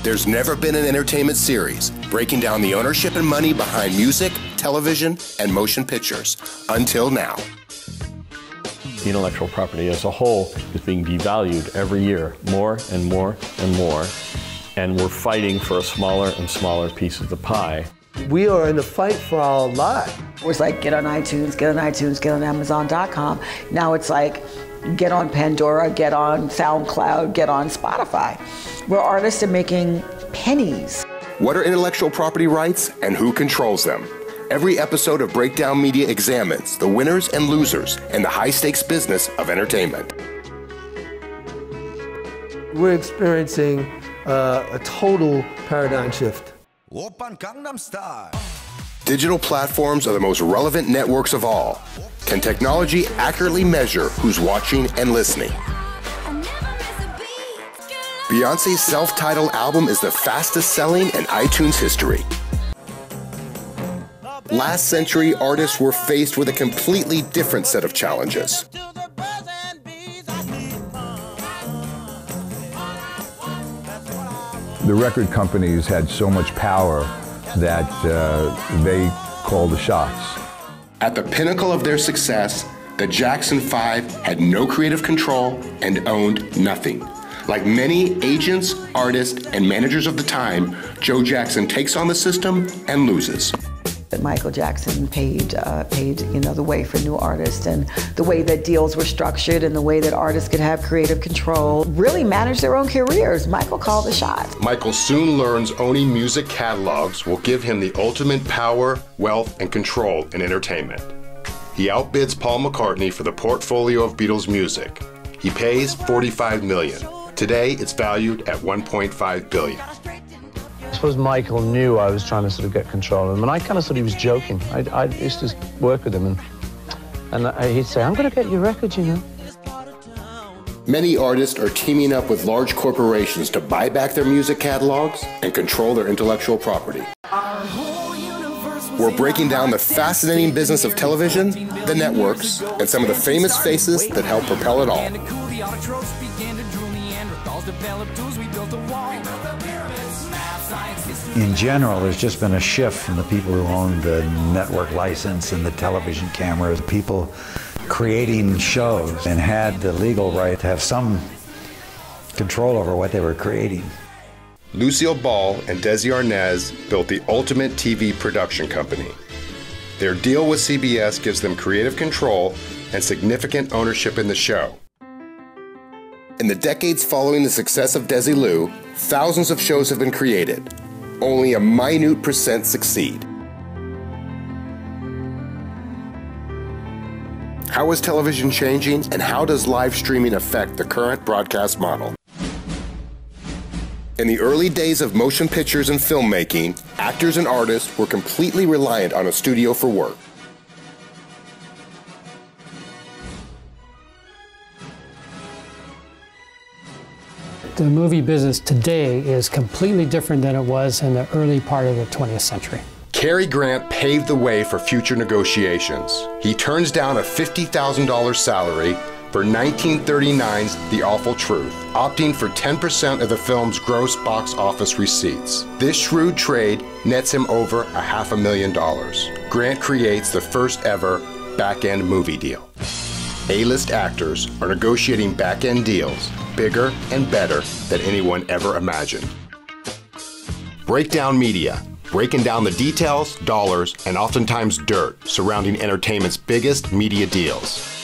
There's never been an entertainment series breaking down the ownership and money behind music, television, and motion pictures until now. The intellectual property as a whole is being devalued every year, more and more and more, and we're fighting for a smaller and smaller piece of the pie. We are in the fight for our lives. It was like, get on iTunes, get on iTunes, get on Amazon.com. Now it's like, get on Pandora, get on SoundCloud, get on Spotify, where artists are making pennies. What are intellectual property rights and who controls them? Every episode of Breakdown Media examines the winners and losers in the high-stakes business of entertainment. We're experiencing a total paradigm shift. Digital platforms are the most relevant networks of all. Can technology accurately measure who's watching and listening? Beyoncé's self-titled album is the fastest selling in iTunes history. Last century, artists were faced with a completely different set of challenges. The record companies had so much power that they called the shots. At the pinnacle of their success, the Jackson 5 had no creative control and owned nothing. Like many agents, artists, and managers of the time, Joe Jackson takes on the system and loses. Michael Jackson paved the way for new artists, and the way that deals were structured and the way that artists could have creative control, really manage their own careers. Michael called the shots. Michael soon learns owning music catalogs will give him the ultimate power, wealth, and control in entertainment. He outbids Paul McCartney for the portfolio of Beatles music. He pays $45 million. Today, it's valued at $1.5 billion. I suppose Michael knew I was trying to sort of get control of him, and I kind of thought he was joking. I used to work with him, and he'd say, I'm going to get your record, you know. Many artists are teaming up with large corporations to buy back their music catalogs and control their intellectual property. We're breaking down the fascinating business of television, the networks, and some of the famous faces that help propel it all. In general, there's just been a shift from the people who own the network license and the television cameras, people creating shows and had the legal right to have some control over what they were creating. Lucille Ball and Desi Arnaz built the ultimate TV production company. Their deal with CBS gives them creative control and significant ownership in the show. In the decades following the success of Desilu, thousands of shows have been created. Only a minute % succeed. How is television changing, and how does live streaming affect the current broadcast model? In the early days of motion pictures and filmmaking, actors and artists were completely reliant on a studio for work. The movie business today is completely different than it was in the early part of the 20th century. Cary Grant paved the way for future negotiations. He turns down a $50,000 salary for 1939's The Awful Truth, opting for 10% of the film's gross box office receipts. This shrewd trade nets him over $500,000. Grant creates the first ever back-end movie deal. A-list actors are negotiating back-end deals, bigger and better than anyone ever imagined. Breakdown Media, breaking down the details, dollars, and oftentimes dirt surrounding entertainment's biggest media deals.